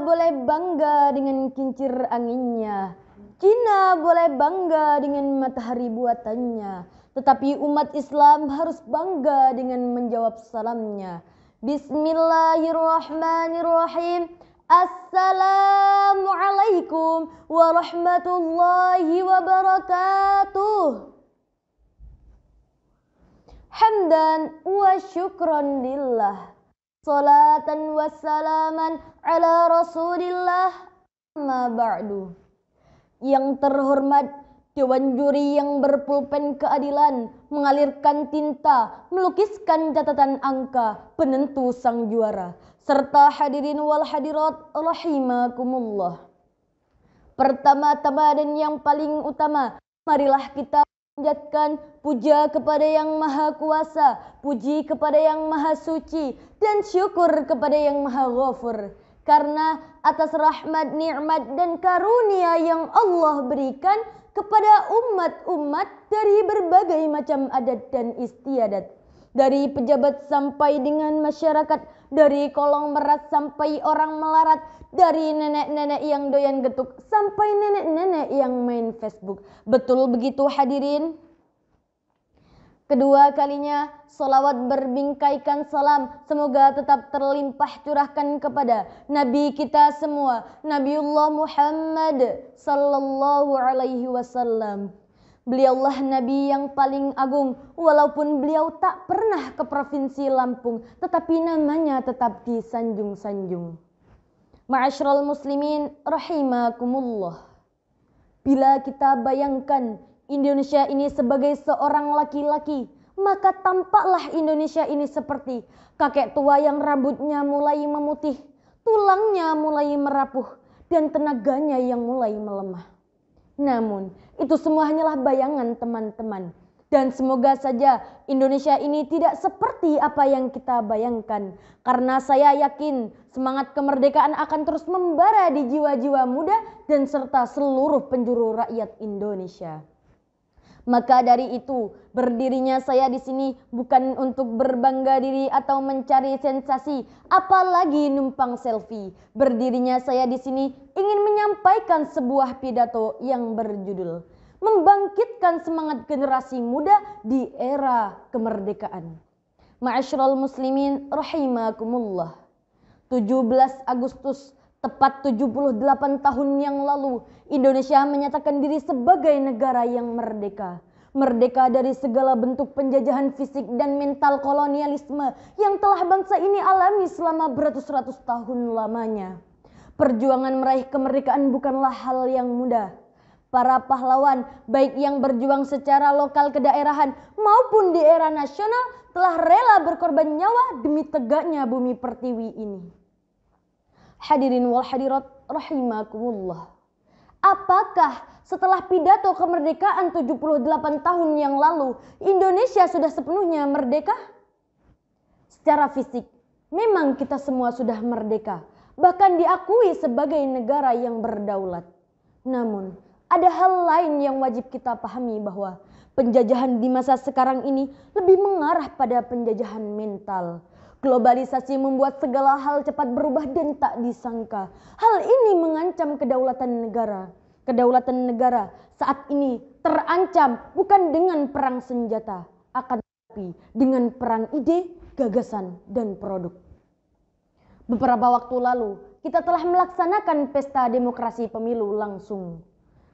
boleh bangga dengan kincir anginnya. Cina boleh bangga dengan matahari buatannya. Tetapi umat Islam harus bangga dengan menjawab salamnya. Bismillahirrahmanirrahim. Assalamualaikum warahmatullahi wabarakatuh. Hamdan wa syukran lillah. Salatan wa salaman ala rasulillah. Amma ba'du. Yang terhormat Dewan Juri yang berpulpen keadilan, mengalirkan tinta, melukiskan catatan angka, penentu sang juara, serta hadirin wal hadirat rahimakumullah. Pertama-tama dan yang paling utama, marilah kita panjatkan puja kepada Yang Maha Kuasa, puji kepada Yang Maha Suci, dan syukur kepada Yang Maha Ghafur. Karena atas rahmat, nikmat, dan karunia yang Allah berikan kepada umat-umat dari berbagai macam adat dan istiadat. Dari pejabat sampai dengan masyarakat, dari kolong merat sampai orang melarat, dari nenek-nenek yang doyan getuk sampai nenek-nenek yang main Facebook. Betul begitu hadirin? Kedua kalinya, salawat berbingkaikan salam semoga tetap terlimpah curahkan kepada Nabi kita semua, Nabiullah Muhammad sallallahu alaihi wasallam. Beliaulah Nabi yang paling agung, walaupun beliau tak pernah ke Provinsi Lampung, tetapi namanya tetap disanjung-sanjung. Ma'asyiral muslimin rahimakumullah. Bila kita bayangkan Indonesia ini sebagai seorang laki-laki, maka tampaklah Indonesia ini seperti kakek tua yang rambutnya mulai memutih, tulangnya mulai merapuh, dan tenaganya yang mulai melemah. Namun, itu semua hanyalah bayangan teman-teman. Dan semoga saja Indonesia ini tidak seperti apa yang kita bayangkan. Karena saya yakin semangat kemerdekaan akan terus membara di jiwa-jiwa muda dan serta seluruh penjuru rakyat Indonesia. Maka dari itu, berdirinya saya di sini bukan untuk berbangga diri atau mencari sensasi, apalagi numpang selfie. Berdirinya saya di sini ingin menyampaikan sebuah pidato yang berjudul membangkitkan semangat generasi muda di era kemerdekaan. Ma'asyiral muslimin rahimakumullah. 17 Agustus tepat 78 tahun yang lalu, Indonesia menyatakan diri sebagai negara yang merdeka. Merdeka dari segala bentuk penjajahan fisik dan mental kolonialisme yang telah bangsa ini alami selama beratus-ratus tahun lamanya. Perjuangan meraih kemerdekaan bukanlah hal yang mudah. Para pahlawan, baik yang berjuang secara lokal kedaerahan maupun di era nasional, telah rela berkorban nyawa demi tegaknya bumi pertiwi ini. Hadirin wal hadirat rahimakumullah. Apakah setelah pidato kemerdekaan 78 tahun yang lalu, Indonesia sudah sepenuhnya merdeka? Secara fisik, memang kita semua sudah merdeka, bahkan diakui sebagai negara yang berdaulat. Namun, ada hal lain yang wajib kita pahami bahwa penjajahan di masa sekarang ini lebih mengarah pada penjajahan mental. Globalisasi membuat segala hal cepat berubah dan tak disangka. Hal ini mengancam kedaulatan negara. Kedaulatan negara saat ini terancam bukan dengan perang senjata, akan tetapi dengan perang ide, gagasan, dan produk. Beberapa waktu lalu, kita telah melaksanakan pesta demokrasi pemilu langsung.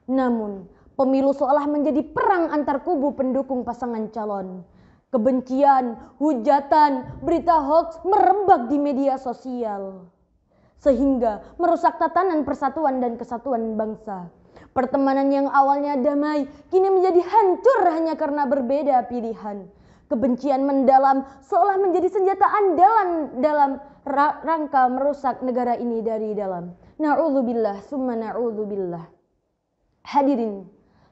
Namun, pemilu seolah menjadi perang antar kubu pendukung pasangan calon. Kebencian, hujatan, berita hoaks merebak di media sosial. Sehingga merusak tatanan persatuan dan kesatuan bangsa. Pertemanan yang awalnya damai, kini menjadi hancur hanya karena berbeda pilihan. Kebencian mendalam seolah menjadi senjata andalan dalam rangka merusak negara ini dari dalam. Na'udzubillah, summa na'udzubillah. Hadirin,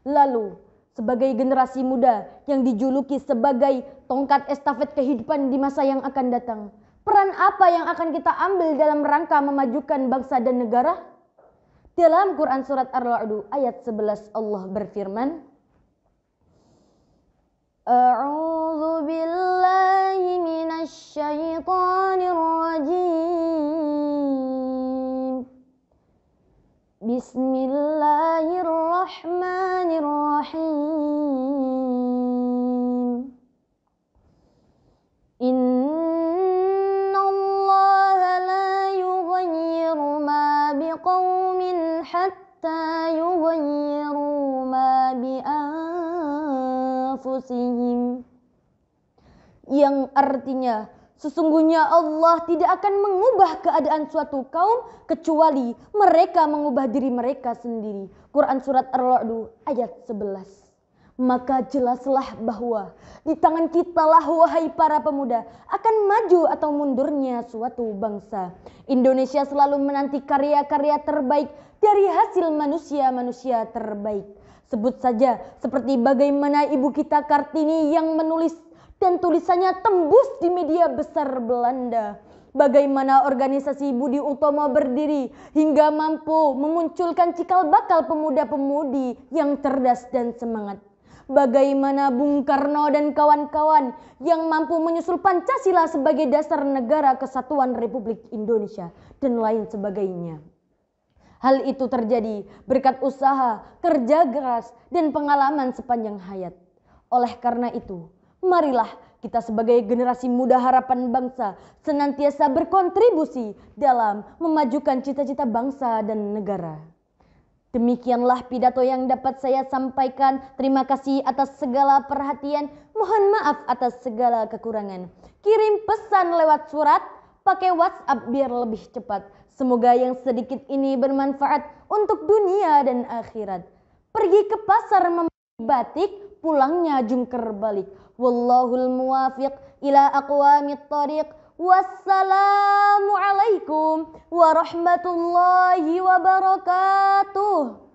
lalu sebagai generasi muda yang dijuluki sebagai tongkat estafet kehidupan di masa yang akan datang, peran apa yang akan kita ambil dalam rangka memajukan bangsa dan negara? Dalam Quran surat Ar-Ra'd ayat 11 Allah berfirman, A'udzu billahi minasy syaithanir rajim. Bismillahirrahmanirrahim. Innallaha la yughayyiru ma biqaumin hatta yughayyiru ma bi anfusihim. Yang artinya, sesungguhnya Allah tidak akan mengubah keadaan suatu kaum kecuali mereka mengubah diri mereka sendiri. Quran Surat Ar-Ra'd ayat 11. Maka jelaslah bahwa di tangan kitalah wahai para pemuda akan maju atau mundurnya suatu bangsa. Indonesia selalu menanti karya-karya terbaik dari hasil manusia-manusia terbaik. Sebut saja seperti bagaimana ibu kita Kartini yang menulis dan tulisannya tembus di media besar Belanda. Bagaimana organisasi Budi Utomo berdiri hingga mampu memunculkan cikal bakal pemuda-pemudi yang cerdas dan semangat. Bagaimana Bung Karno dan kawan-kawan yang mampu menyusul Pancasila sebagai dasar negara kesatuan Republik Indonesia dan lain sebagainya. Hal itu terjadi berkat usaha, kerja keras, dan pengalaman sepanjang hayat. Oleh karena itu, marilah kita sebagai generasi muda harapan bangsa senantiasa berkontribusi dalam memajukan cita-cita bangsa dan negara. Demikianlah pidato yang dapat saya sampaikan. Terima kasih atas segala perhatian. Mohon maaf atas segala kekurangan. Kirim pesan lewat surat, pakai WhatsApp biar lebih cepat. Semoga yang sedikit ini bermanfaat untuk dunia dan akhirat. Pergi ke pasar membeli batik, pulangnya jungker balik. Wallahul muwafiq ila aqwamit thariq. Wassalamualaikum warahmatullahi wabarakatuh.